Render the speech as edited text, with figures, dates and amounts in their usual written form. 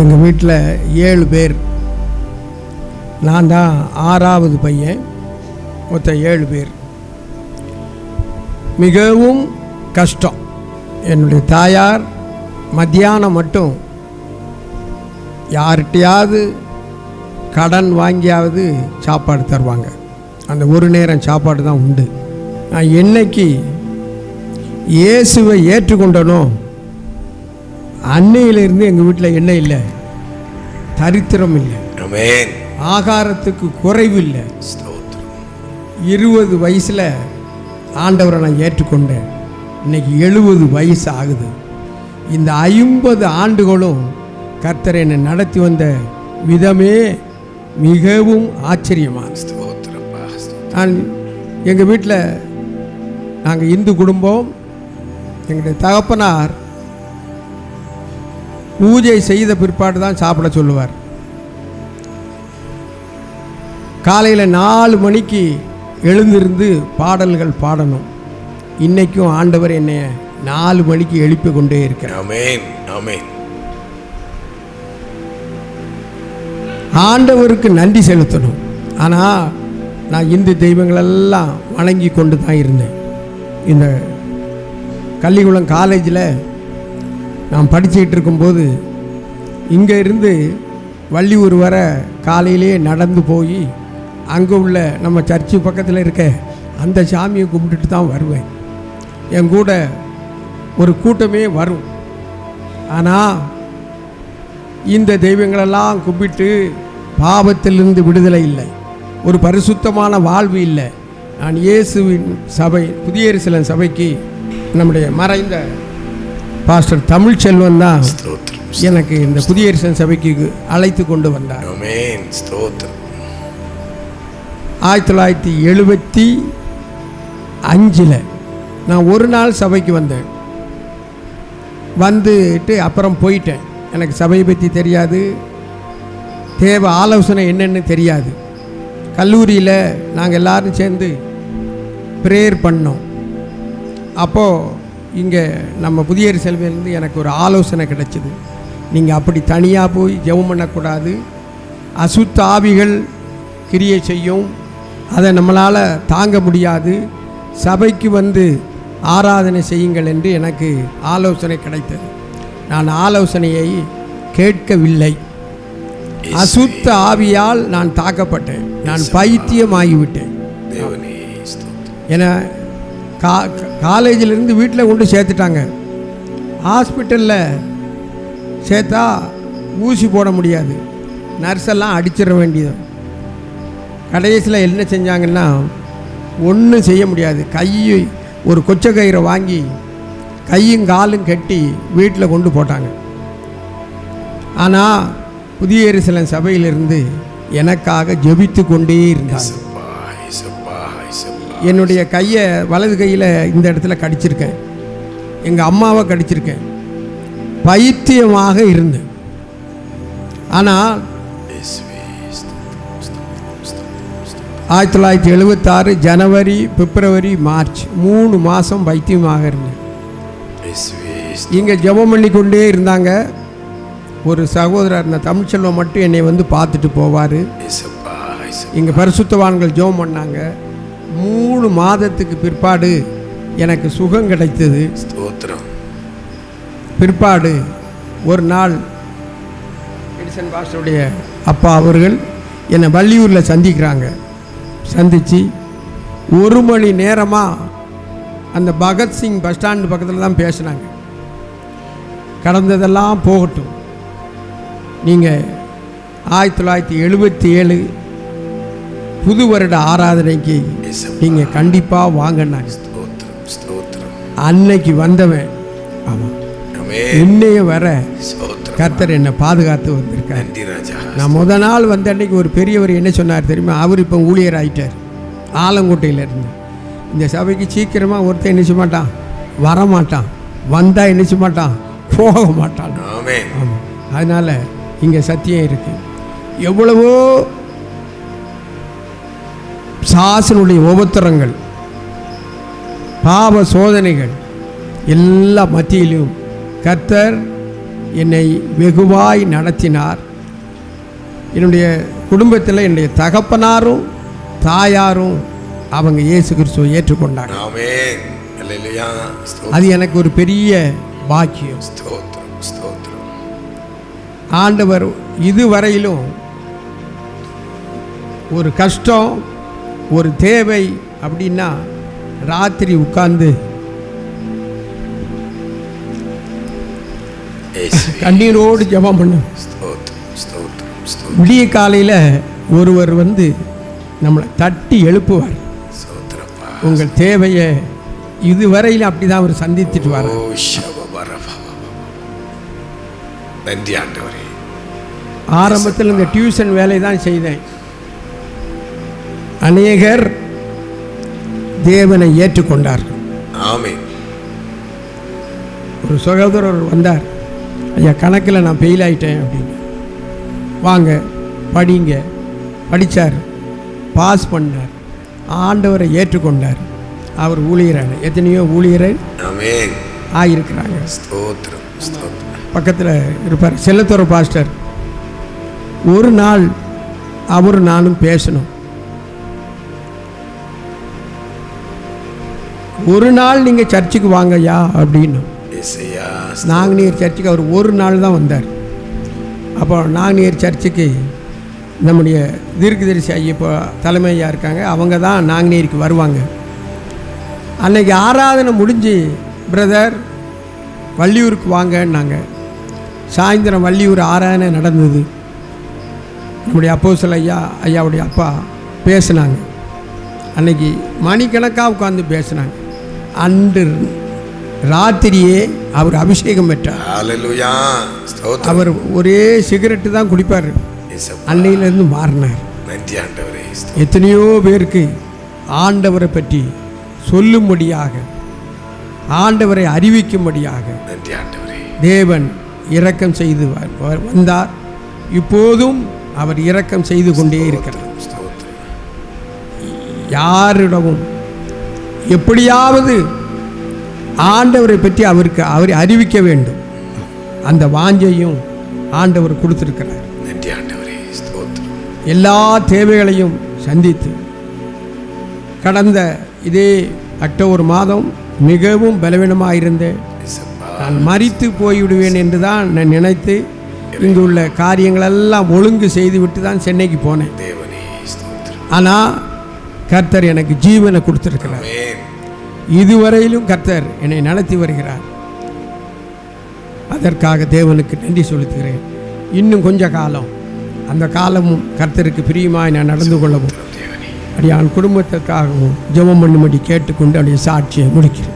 எங்கள் வீட்டில் 7 பேர், நான் தான் 6வது பையன். மொத்தம் 7 பேர். மிகவும் கஷ்டம். என்னுடைய தாயார் மத்தியானம் மட்டும் யார்கிட்டையாவது கடன் வாங்கியாவது சாப்பாடு தருவாங்க. அந்த ஒரு நேரம் சாப்பாடு தான் உண்டு. நான் என்னைக்கு இயேசுவை ஏற்றுக்கொண்டனோ அன்னையிலிருந்து எங்கள் வீட்டில் எண்ணெய் இல்லை, தரித்திரம் இல்லை, ஆகாரத்துக்கு குறைவில்லை. 20 வயசில் ஆண்டவரை நான் ஏற்றுக்கொண்டேன். இன்னைக்கு 70 வயசு ஆகுது. இந்த 50 ஆண்டுகளும் கர்த்தர் என்னை நடத்தி வந்த விதமே மிகவும் ஆச்சரியமாக. நான் எங்கள் வீட்டில் நாங்கள் இந்து குடும்பம். எங்களுடைய தகப்பனார் பூஜை செய்த பிற்பாடு தான் சாப்பிட சொல்லுவார். காலையில் 4 மணிக்கு எழுந்திருந்து பாடல்கள் பாடணும். இன்னைக்கும் ஆண்டவர் என்னை 4 மணிக்கு எழுப்பி கொண்டே இருக்கிறார். ஆமென், ஆமென். ஆண்டவருக்கு நன்றி செலுத்தணும். ஆனால் நான் இந்து தெய்வங்களெல்லாம் வணங்கி கொண்டு தான் இருந்தேன். இந்த கள்ளிகுளம் காலேஜில் நான் படிச்சுக்கிட்டு இருக்கும்போது இங்கே இருந்து வள்ளியூர் வர காலையிலேயே நடந்து போய் அங்கே உள்ள நம்ம சர்ச்சு பக்கத்தில் இருக்க அந்த சாமியை கும்பிட்டுட்டு தான் வருவேன். என் கூட ஒரு கூட்டமே வரும். ஆனால் இந்த தெய்வங்களெல்லாம் கும்பிட்டு பாவத்திலிருந்து விடுதலை இல்லை, ஒரு பரிசுத்தமான வாழ்வு இல்லை. நான் இயேசுவின் சபை புதிய எருசலேம் சபைக்கு நம்முடைய மறைந்த பாஸ்டர் தமிழ்ச்செல்வன் தான் எனக்கு இந்த புதிய எருசலேம் சபைக்கு அழைத்து கொண்டு வந்தார். 1975 நான் ஒரு நாள் சபைக்கு வந்தேன். வந்துட்டு அப்புறம் போயிட்டேன். எனக்கு சபையை பற்றி தெரியாது, தேவை ஆலோசனை என்னென்னு தெரியாது. கல்லூரியில் நாங்கள் எல்லோரும் சேர்ந்து ப்ரேயர் பண்ணோம். அப்போது இங்கே நம்ம புதிய எருசலேமிலிருந்து எனக்கு ஒரு ஆலோசனை கிடைச்சிது. நீங்கள் அப்படி தனியாக போய் ஜெபம் பண்ணக்கூடாது, அசுத்த ஆவிகள் கிரியை செய்யும், அதை நம்மளால் தாங்க முடியாது, சபைக்கு வந்து ஆராதனை செய்யுங்கள் என்று எனக்கு ஆலோசனை கிடைத்தது. நான் ஆலோசனையை கேட்கவில்லை. அசுத்த ஆவியால் நான் தாக்கப்பட்டேன். நான் பைத்தியமாகிவிட்டேன். ஏன்னா காலேஜிலிருந்து வீட்டில் கொண்டு சேர்த்துட்டாங்க. ஹாஸ்பிட்டலில் சேர்த்தா ஊசி போட முடியாது, நர்ஸெல்லாம் அடிச்சிட வேண்டியது. கடைசியில் என்ன செஞ்சாங்கன்னா ஒன்றும் செய்ய முடியாது. ஒரு கொச்சை கயிறை வாங்கி கையும் காலும் கட்டி வீட்டில் கொண்டு போட்டாங்க. ஆனால் புதிய எருசலேம் சபையிலிருந்து எனக்காக ஜெபித்து கொண்டே இருந்தாங்க. என்னுடைய கையை வலது கையில் இந்த இடத்துல கடிச்சிருக்கேன், எங்கள் அம்மாவை கடிச்சிருக்கேன், பைத்தியமாக இருந்தேன். ஆனால் 1976 ஜனவரி, பிப்ரவரி, மார்ச் 3 மாதம் பைத்தியமாக இருந்தேன். இங்கே ஜெபம் பண்ணி கொண்டே இருந்தாங்க. ஒரு சகோதரர் இந்த தமிழ்ச்செல்வம் மட்டும் என்னை வந்து பார்த்துட்டு போவார். இங்கே பரிசுத்தவான்கள் ஜெபம் பண்ணாங்க. 3 மாதத்துக்கு பிற்பாடு எனக்கு சுகம் கிடைத்தது. பிற்பாடு ஒரு நாள் எடிசன் பாஸ்டருடைய அப்பா அவர்கள் என்னை வள்ளியூரில் சந்திக்கிறாங்க. சந்தித்து 1 மணி நேரமாக அந்த பகத்சிங் பஸ் ஸ்டாண்டு பக்கத்தில் தான் பேசினாங்க. கடந்ததெல்லாம் போகட்டும், நீங்கள் 1977 புது வருட ஆராதனைக்கு நீங்கள் கண்டிப்பாக வாங்கினாங்க. அன்னைக்கு வந்தவன். ஆமாம், இன்னைய வர கர்த்தர் என்னை பாதுகாத்து வந்திருக்கார். நான் முத நாள் வந்த அன்னைக்கு ஒரு பெரியவர் என்ன சொன்னார் தெரியுமா? அவர் இப்போ ஊழியர் ஆகிட்டார், ஆலங்கோட்டையிலேருந்து. இந்த சபைக்கு சீக்கிரமாக ஒருத்தர் என்ன செய்ய மாட்டான், வரமாட்டான், வந்தால் என்ன செய்ய மாட்டான், போக மாட்டான். ஆமாம், அதனால் இங்கே சத்தியம் இருக்குது. எவ்வளவோ சாசனுடைய உபத்திரங்கள், பாவ சோதனைகள் எல்லா மத்தியிலும் கர்த்தர் என்னை வெகுவாய் நடத்தினார். என்னுடைய குடும்பத்தில் என்னுடைய தகப்பனாரும் தாயாரும் அவங்க இயேசு கிறிஸ்துவை ஏற்றுக்கொண்டாங்க. ஆமென். அல்லேலூயா. அது எனக்கு ஒரு பெரிய பாக்கியம். ஸ்தோத்திரம், ஸ்தோத்திரம். ஆண்டவர் இதுவரையிலும் ஒரு கஷ்டம், ஒரு தேவை அப்படின்னா ராத்திரி உட்கார்ந்து கண்ணீரோடு ஜெபம் பண்ணு. விடிய காலையில் ஒருவர் வந்து நம்மளை தட்டி எழுப்புவார். உங்கள் தேவையை இதுவரையில் அப்படி தான் அவர் சந்தித்துட்டு வர. ஆரம்பத்தில் இந்த டியூஷன் வேலை தான் செய்தேன். அநேகர் தேவனை ஏற்றுக்கொண்டார்கள். ஆமென். ஒரு சகோதரர் வந்தார், ஐயா கணக்கில் நான் ஃபெயில் ஆகிட்டேன் அப்படின்னு. வாங்க படிங்க. படித்தார், பாஸ் பண்ணார், ஆண்டவரை ஏற்றுக்கொண்டார். அவர் ஊழியரான எத்தனையோ ஊழியரை ஆகியிருக்கிறாங்க. பக்கத்தில் இருப்பார் செல்லத்துறை பாஸ்டர். ஒரு நாள் அவரு நானும் பேசணும். ஒரு நாள் நீங்கள் சர்ச்சுக்கு வாங்கய்யா அப்படின்னு. நாங்குநேர் சர்ச்சுக்கு அவர் ஒரு நாள் தான் வந்தார். அப்போ நாங்குநேர் சர்ச்சுக்கு நம்முடைய தீர்க்கதரிசி ஐயா இப்போ தலைமையாக இருக்காங்க, அவங்க தான் நாங்குநேருக்கு வருவாங்க. அன்னைக்கு ஆராதனை முடிஞ்சு பிரதர் வள்ளியூருக்கு வாங்கன்னாங்க. சாயந்தரம் வள்ளியூர் ஆராதனை நடந்தது. நம்முடைய அப்போஸ்தலர் ஐயாவுடைய அப்பா பேசினாங்க. அன்னைக்கு மணிக்கணக்காக உட்காந்து பேசினாங்க. அன்று ராத்திரியே அவர் அபிஷேகம் பெற்றார். அவர் ஒரே சிகரெட்டு தான் குடிப்பார். அன்னையிலிருந்து மாறினார். எத்தனையோ பேருக்கு ஆண்டவரை பற்றி சொல்லும்படியாக, ஆண்டவரை அறிவிக்கும்படியாக தேவன் இரக்கம் செய்து வந்தார். இப்போதும் அவர் இரக்கம் செய்து கொண்டே இருக்கிறார். யாரிடமும் எப்படியாவது ஆண்டவரை பற்றி அவரை அறிவிக்க வேண்டும். அந்த வாஞ்சையும் ஆண்டவர் கொடுத்திருக்கிறார். எல்லா தேவைகளையும் சந்தித்து கடந்த இதே அக்டோபர் மாதம் மிகவும் பலவீனமாயிருந்தேன். நான் மரித்து போய்விடுவேன் என்று தான் நான் நினைத்து இங்கு உள்ள காரியங்களெல்லாம் ஒழுங்கு செய்துவிட்டு தான் சென்னைக்கு போனேன். ஆனால் கர்த்தர் எனக்கு ஜீவனை கொடுத்திருக்கிறார். இதுவரையிலும் கர்த்தர் என்னை நடத்தி வருகிறார். அதற்காக தேவனுக்கு நன்றி செலுத்துகிறேன். இன்னும் கொஞ்ச காலம், அந்த காலமும் கர்த்தருக்கு பிரியமாய் நான் நடந்து கொள்ளவும் அப்படியான் குடும்பத்திற்காகவும் ஜெபம் பண்ணும்படி கேட்டுக்கொண்டு அவருடைய சாட்சியை முடிக்கிறேன்.